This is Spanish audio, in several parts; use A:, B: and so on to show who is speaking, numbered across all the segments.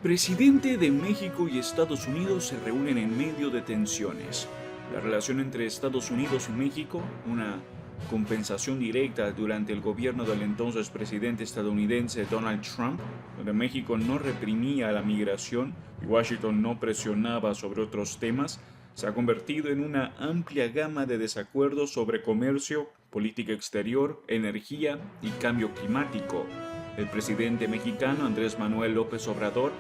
A: Presidente de México y Estados Unidos se reúnen en medio de tensiones. La relación entre Estados Unidos y México, una compensación directa durante el gobierno del entonces presidente estadounidense Donald Trump, donde México no reprimía la migración y Washington no presionaba sobre otros temas, se ha convertido en una amplia gama de desacuerdos sobre comercio, política exterior, energía y cambio climático. El presidente mexicano Andrés Manuel López Obrador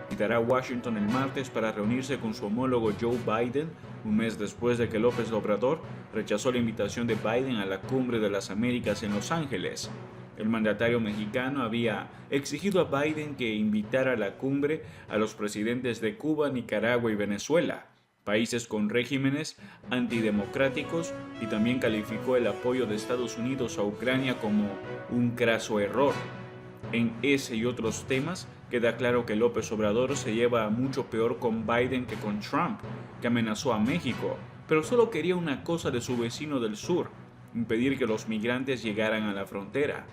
A: visitará Washington el martes para reunirse con su homólogo Joe Biden, un mes después de que López Obrador rechazó la invitación de Biden a la Cumbre de las Américas en Los Ángeles. El mandatario mexicano había exigido a Biden que invitara a la cumbre a los presidentes de Cuba, Nicaragua y Venezuela, países con regímenes antidemocráticos, y también calificó el apoyo de Estados Unidos a Ucrania como un craso error. En ese y otros temas, queda claro que López Obrador se lleva mucho peor con Biden que con Trump, que amenazó a México, pero solo quería una cosa de su vecino del sur: impedir que los migrantes llegaran a la frontera.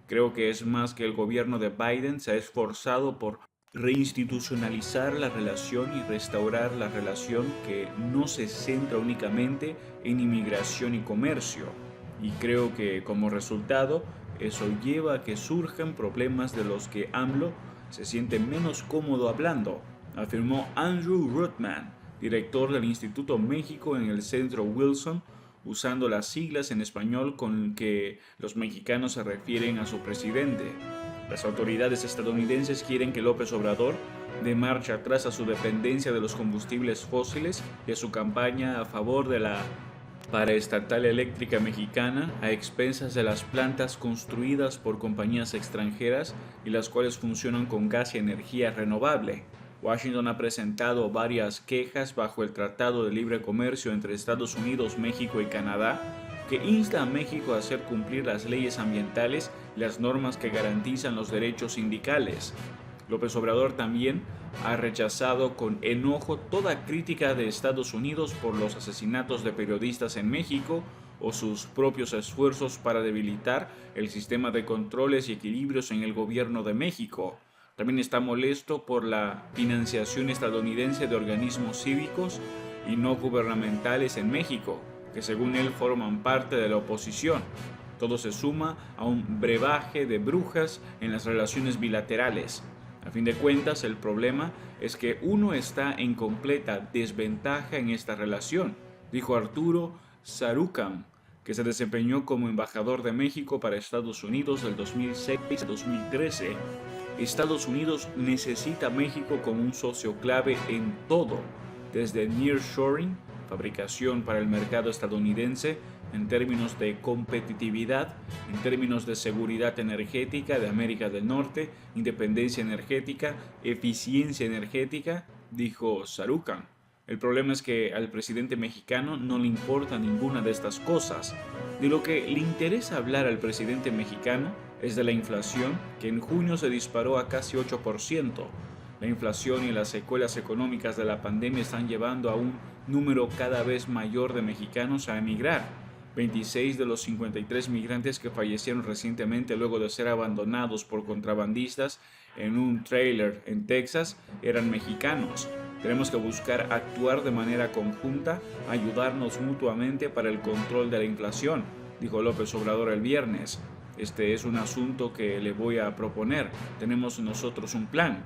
A: Creo que es más que el gobierno de Biden se ha esforzado por reinstitucionalizar la relación y restaurar la relación que no se centra únicamente en inmigración y comercio. Y creo que como resultado, eso lleva a que surjan problemas de los que AMLO se siente menos cómodo hablando, afirmó Andrew Ruttman, director del Instituto México en el Centro Wilson, usando las siglas en español con que los mexicanos se refieren a su presidente. Las autoridades estadounidenses quieren que López Obrador dé marcha atrás a su dependencia de los combustibles fósiles y a su campaña a favor de la paraestatal eléctrica mexicana, a expensas de las plantas construidas por compañías extranjeras y las cuales funcionan con gas y energía renovable. Washington ha presentado varias quejas bajo el Tratado de Libre Comercio entre Estados Unidos, México y Canadá, que insta a México a hacer cumplir las leyes ambientales y las normas que garantizan los derechos sindicales. López Obrador también ha rechazado con enojo toda crítica de Estados Unidos por los asesinatos de periodistas en México o sus propios esfuerzos para debilitar el sistema de controles y equilibrios en el gobierno de México. También está molesto por la financiación estadounidense de organismos cívicos y no gubernamentales en México, que según él forman parte de la oposición. Todo se suma a un brebaje de brujas en las relaciones bilaterales. A fin de cuentas, el problema es que uno está en completa desventaja en esta relación, dijo Arturo Sarucam, que se desempeñó como embajador de México para Estados Unidos del 2006 a 2013. Estados Unidos necesita a México como un socio clave en todo, desde nearshoring, fabricación para el mercado estadounidense, en términos de competitividad, en términos de seguridad energética de América del Norte, independencia energética, eficiencia energética, dijo Sarucam. El problema es que al presidente mexicano no le importa ninguna de estas cosas. De lo que le interesa hablar al presidente mexicano es de la inflación, que en junio se disparó a casi 8%. La inflación y las secuelas económicas de la pandemia están llevando a un número cada vez mayor de mexicanos a emigrar. 26 de los 53 migrantes que fallecieron recientemente luego de ser abandonados por contrabandistas en un tráiler en Texas eran mexicanos. Tenemos que buscar actuar de manera conjunta, ayudarnos mutuamente para el control de la inflación, dijo López Obrador el viernes. Este es un asunto que le voy a proponer. Tenemos nosotros un plan.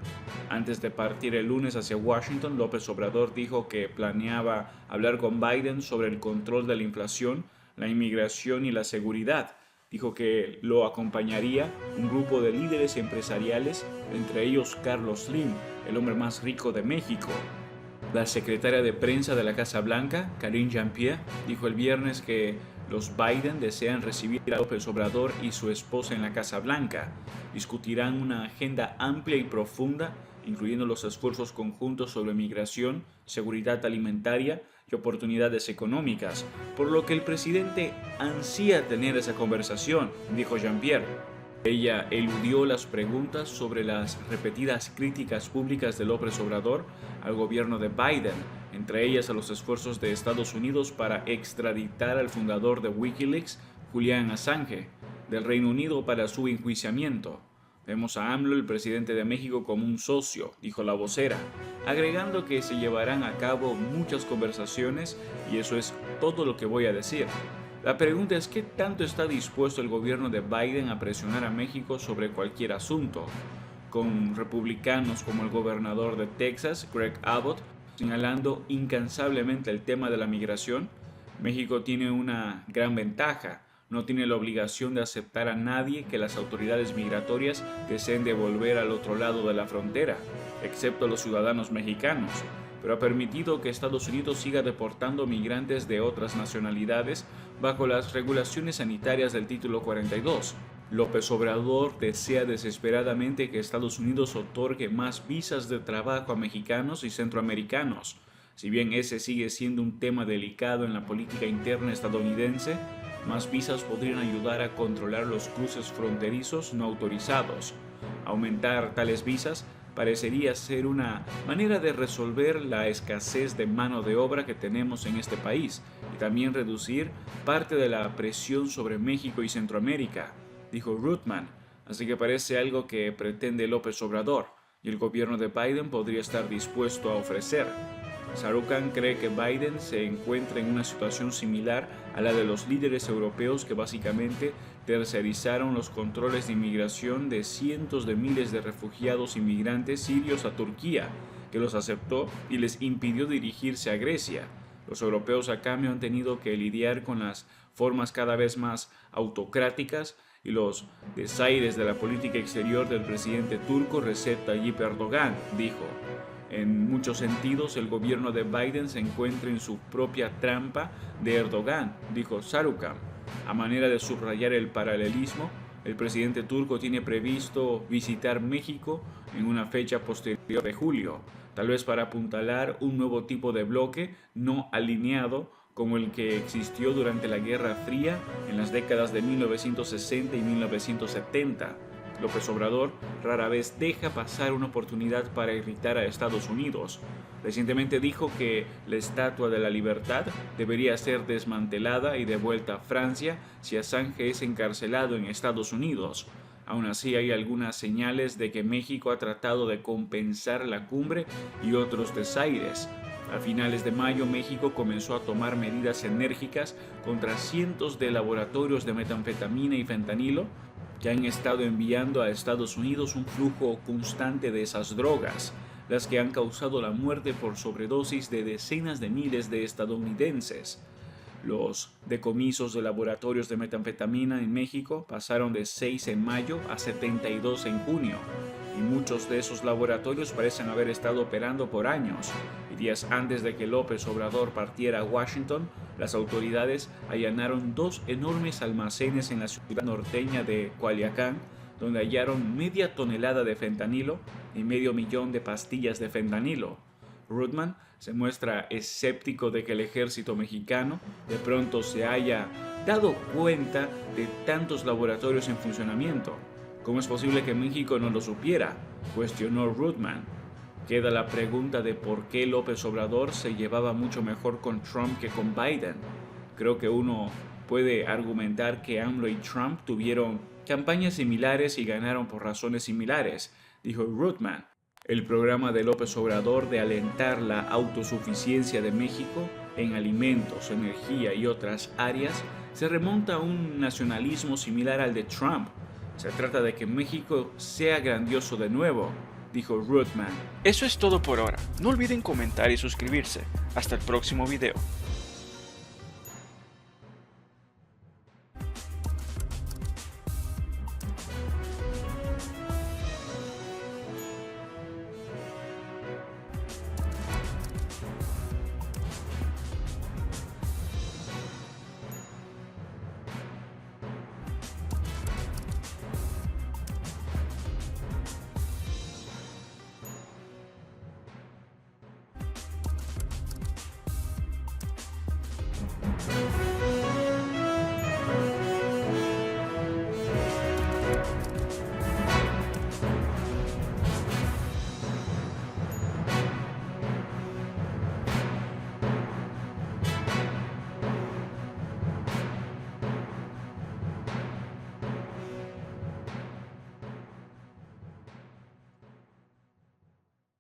A: Antes de partir el lunes hacia Washington, López Obrador dijo que planeaba hablar con Biden sobre el control de la inflación, la inmigración y la seguridad. Dijo que lo acompañaría un grupo de líderes empresariales, entre ellos Carlos Slim, el hombre más rico de México. La secretaria de prensa de la Casa Blanca, Karine Jean-Pierre, dijo el viernes que los Biden desean recibir a López Obrador y su esposa en la Casa Blanca. Discutirán una agenda amplia y profunda, incluyendo los esfuerzos conjuntos sobre migración, seguridad alimentaria y oportunidades económicas, por lo que el presidente ansía tener esa conversación, dijo Jean-Pierre. Ella eludió las preguntas sobre las repetidas críticas públicas de López Obrador al gobierno de Biden, entre ellas a los esfuerzos de Estados Unidos para extraditar al fundador de Wikileaks, Julian Assange, del Reino Unido para su enjuiciamiento. Vemos a AMLO, el presidente de México, como un socio, dijo la vocera, agregando que se llevarán a cabo muchas conversaciones y eso es todo lo que voy a decir. La pregunta es qué tanto está dispuesto el gobierno de Biden a presionar a México sobre cualquier asunto, con republicanos como el gobernador de Texas, Greg Abbott, señalando incansablemente el tema de la migración. México tiene una gran ventaja. No tiene la obligación de aceptar a nadie que las autoridades migratorias deseen devolver al otro lado de la frontera, excepto a los ciudadanos mexicanos, pero ha permitido que Estados Unidos siga deportando migrantes de otras nacionalidades bajo las regulaciones sanitarias del Título 42. López Obrador desea desesperadamente que Estados Unidos otorgue más visas de trabajo a mexicanos y centroamericanos. Si bien ese sigue siendo un tema delicado en la política interna estadounidense, más visas podrían ayudar a controlar los cruces fronterizos no autorizados. Aumentar tales visas parecería ser una manera de resolver la escasez de mano de obra que tenemos en este país y también reducir parte de la presión sobre México y Centroamérica, dijo Ruttman. Así que parece algo que pretende López Obrador y el gobierno de Biden podría estar dispuesto a ofrecer. Sarukan cree que Biden se encuentra en una situación similar a la de los líderes europeos que básicamente tercerizaron los controles de inmigración de cientos de miles de refugiados inmigrantes sirios a Turquía, que los aceptó y les impidió dirigirse a Grecia. Los europeos a cambio han tenido que lidiar con las formas cada vez más autocráticas y los desaires de la política exterior del presidente turco Recep Tayyip Erdogan, dijo. En muchos sentidos, el gobierno de Biden se encuentra en su propia trampa de Erdogan, dijo Sarukan. A manera de subrayar el paralelismo, el presidente turco tiene previsto visitar México en una fecha posterior de julio, tal vez para apuntalar un nuevo tipo de bloque no alineado como el que existió durante la Guerra Fría en las décadas de 1960 y 1970. López Obrador rara vez deja pasar una oportunidad para irritar a Estados Unidos. Recientemente dijo que la Estatua de la Libertad debería ser desmantelada y devuelta a Francia si Assange es encarcelado en Estados Unidos. Aún así, hay algunas señales de que México ha tratado de compensar la cumbre y otros desaires. A finales de mayo, México comenzó a tomar medidas enérgicas contra cientos de laboratorios de metanfetamina y fentanilo que han estado enviando a Estados Unidos un flujo constante de esas drogas, las que han causado la muerte por sobredosis de decenas de miles de estadounidenses. Los decomisos de laboratorios de metanfetamina en México pasaron de 6 en mayo a 72 en junio, y muchos de esos laboratorios parecen haber estado operando por años. Y días antes de que López Obrador partiera a Washington, las autoridades allanaron 2 enormes almacenes en la ciudad norteña de Culiacán, donde hallaron media tonelada de fentanilo y 500,000 de pastillas de fentanilo. Ruttman se muestra escéptico de que el ejército mexicano de pronto se haya dado cuenta de tantos laboratorios en funcionamiento. ¿Cómo es posible que México no lo supiera?, cuestionó Ruttman. Queda la pregunta de por qué López Obrador se llevaba mucho mejor con Trump que con Biden. Creo que uno puede argumentar que AMLO y Trump tuvieron campañas similares y ganaron por razones similares, dijo Ruttman. El programa de López Obrador de alentar la autosuficiencia de México en alimentos, energía y otras áreas se remonta a un nacionalismo similar al de Trump. Se trata de que México sea grandioso de nuevo, dijo Ruttman.
B: Eso es todo por ahora. No olviden comentar y suscribirse. Hasta el próximo video.